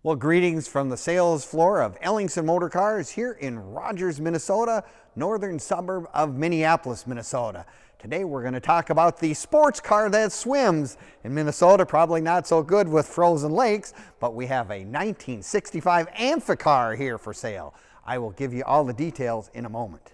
Well, greetings from the sales floor of Ellingson Motorcars here in Rogers, Minnesota, northern suburb of Minneapolis, Minnesota. Today we're going to talk about the sports car that swims. In Minnesota, probably not so good with frozen lakes, but we have a 1965 Amphicars here for sale. I will give you all the details in a moment.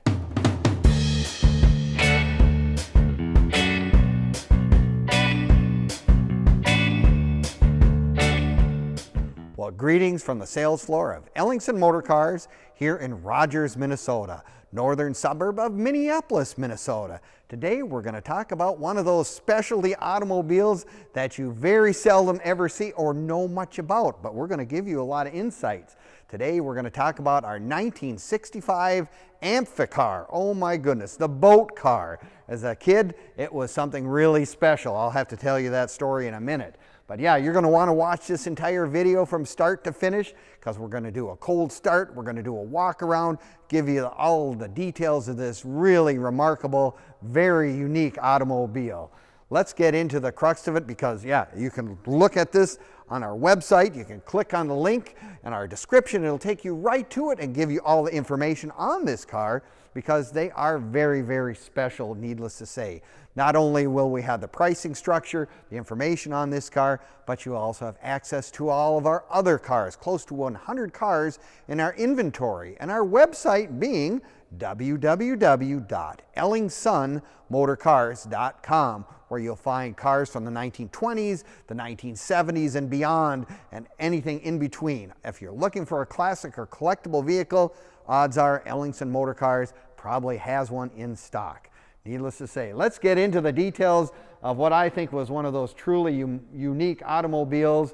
Well, greetings from the sales floor of Ellingson Motorcars here in Rogers, Minnesota, northern suburb of Minneapolis, Minnesota. Today we're going to talk about one of those specialty automobiles that you very seldom ever see or know much about, but we're going to give you a lot of insights. Today we're going to talk about our 1965 Amphicars. Oh my goodness, the boat car. As a kid, it was something really special. I'll have to tell you that story in a minute. But yeah, you're going to want to watch this entire video from start to finish because we're going to do a cold start, we're going to do a walk around, give you all the details of this really remarkable, very unique automobile. Let's get into the crux of it because yeah, you can look at this on our website, you can click on the link in our description, it'll take you right to it and give you all the information on this car because they are very, very special, needless to say. Not only will we have the pricing structure, the information on this car, but you also have access to all of our other cars, close to 100 cars in our inventory, and our website being www.ellingsonmotorcars.com, where you'll find cars from the 1920s, the 1970s, and beyond, and anything in between. If you're looking for a classic or collectible vehicle, odds are Ellingson Motorcars probably has one in stock. Needless to say, let's get into the details of what I think was one of those truly unique automobiles,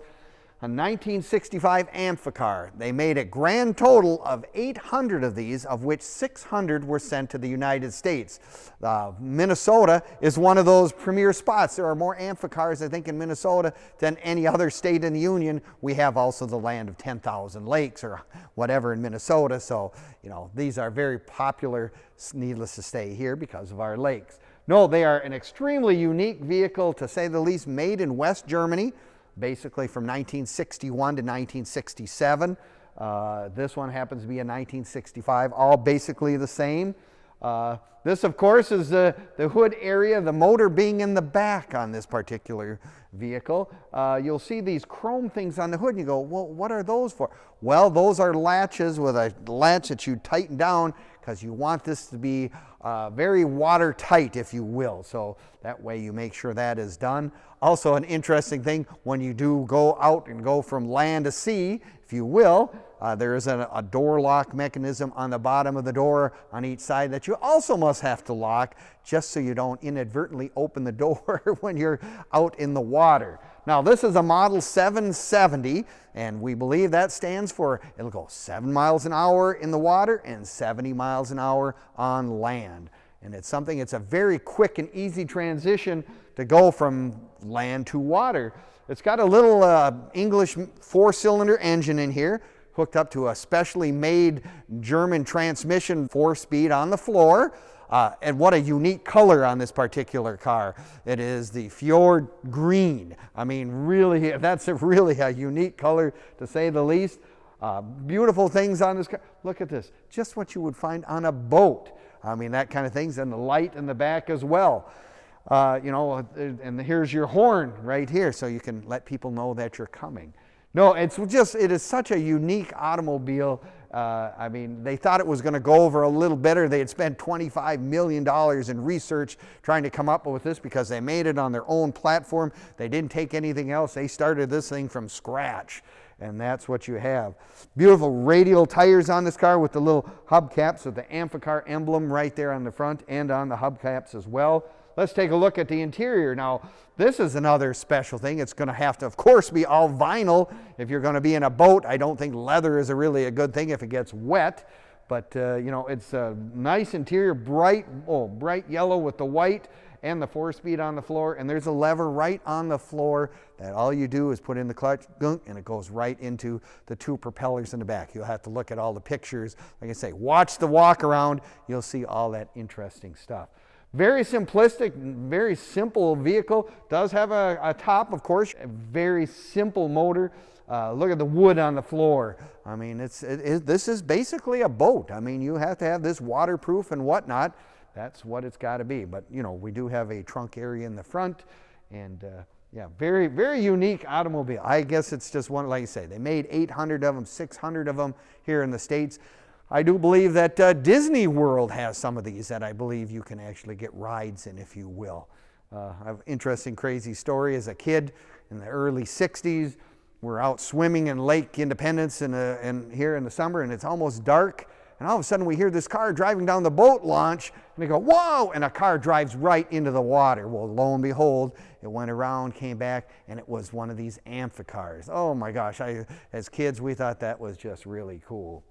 a 1965 Amphicars. They made a grand total of 800 of these, of which 600 were sent to the United States. Minnesota is one of those premier spots. There are more Amphicars, I think, in Minnesota than any other state in the Union. We have also the land of 10,000 lakes or whatever in Minnesota. So, you know, these are very popular, needless to say, here because of our lakes. No, they are an extremely unique vehicle, to say the least, made in West Germany, basically from 1961 to 1967. This one happens to be a 1965, all basically the same. This, of course, is the hood area, the motor being in the back on this particular vehicle. You'll see these chrome things on the hood and you go, well, what are those for? Well, those are latches with a latch that you tighten down because you want this to be very watertight, if you will. So that way you make sure that is done. Also an interesting thing, when you do go out and go from land to sea, if you will, there is a door lock mechanism on the bottom of the door on each side that you also must have to lock just so you don't inadvertently open the door when you're out in the water. Now this is a model 770 and we believe that stands for it'll go 7 miles an hour in the water and 70 miles an hour on land. And it's a very quick and easy transition to go from land to water. It's got a little English 4-cylinder engine in here, hooked up to a specially made German transmission, 4-speed on the floor. And what a unique color on this particular car. It is the Fjord Green. I mean, really, that's really a unique color, to say the least. Beautiful things on this car. Look at this, just what you would find on a boat. I mean, that kind of things, and the light in the back as well. You know, and here's your horn right here, so you can let people know that you're coming. No, it is such a unique automobile. I mean, they thought it was going to go over a little better. They had spent $25 million in research trying to come up with this because they made it on their own platform. They didn't take anything else. They started this thing from scratch. And that's what you have. Beautiful radial tires on this car with the little hubcaps with the Amphicars emblem right there on the front and on the hubcaps as well. Let's take a look at the interior. Now, this is another special thing. It's going to have to, of course, be all vinyl. If you're going to be in a boat, I don't think leather is really a good thing if it gets wet. But, you know, it's a nice interior, bright yellow with the white and the 4-speed on the floor. And there's a lever right on the floor that all you do is put in the clutch, and it goes right into the 2 propellers in the back. You'll have to look at all the pictures. Like I say, watch the walk around. You'll see all that interesting stuff. Very simplistic, very simple vehicle. Does have a top, of course, a very simple motor. Look at the wood on the floor. I mean, this is basically a boat. I mean, you have to have this waterproof and whatnot. That's what it's got to be. But, you know, we do have a trunk area in the front, and yeah, very, very unique automobile. I guess it's just one, like I say, they made 800 of them, 600 of them here in the States. I do believe that Disney World has some of these that I believe you can actually get rides in, if you will. I have an interesting, crazy story. As a kid in the early 60s, we're out swimming in Lake Independence and here in the summer, and it's almost dark. And all of a sudden we hear this car driving down the boat launch, and they go, whoa, and a car drives right into the water. Well, lo and behold, it went around, came back, and it was one of these Amphicars. Oh my gosh, as kids, we thought that was just really cool.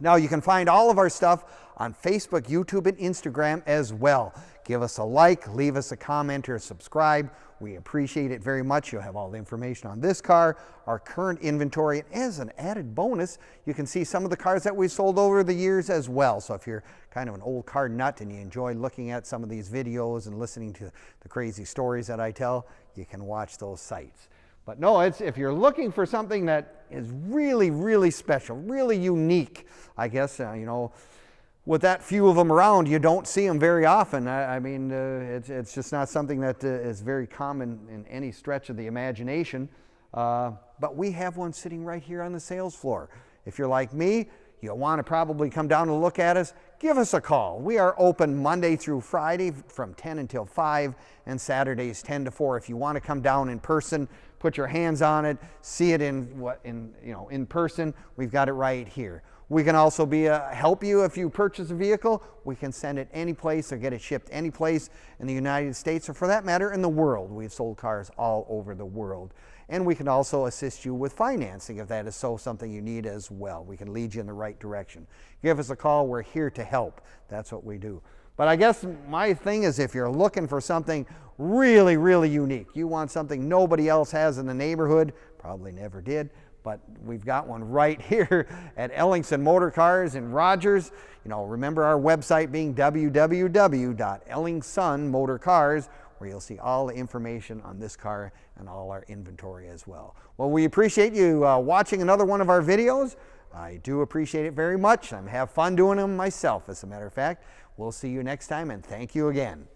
Now, you can find all of our stuff on Facebook, YouTube, and Instagram as well. Give us a like, leave us a comment, or subscribe. We appreciate it very much. You'll have all the information on this car, our current inventory, and as an added bonus, you can see some of the cars that we've sold over the years as well. So if you're kind of an old car nut and you enjoy looking at some of these videos and listening to the crazy stories that I tell, you can watch those sites. But no, if you're looking for something that is really, really special, really unique, I guess, you know, with that few of them around, you don't see them very often. I mean, it's just not something that is very common in any stretch of the imagination. But we have one sitting right here on the sales floor. If you're like me, you'll want to probably come down and look at us. Give us a call. We are open Monday through Friday from 10 until 5 and Saturdays 10 to 4. If you want to come down in person, put your hands on it, see it in person, we've got it right here. We can also help you if you purchase a vehicle. We can send it any place or get it shipped any place in the United States, or for that matter in the world. We've sold cars all over the world. And we can also assist you with financing if that is something you need as well. We can lead you in the right direction. Give us a call. We're here to help. That's what we do. But I guess my thing is, if you're looking for something really, really unique, you want something nobody else has in the neighborhood, probably never did, but we've got one right here at Ellingson Motorcars in Rogers. You know, remember our website being www.ellingsonmotorcars, where you'll see all the information on this car and all our inventory as well. Well, we appreciate you watching another one of our videos. I do appreciate it very much. I have fun doing them myself, as a matter of fact. We'll see you next time, and thank you again.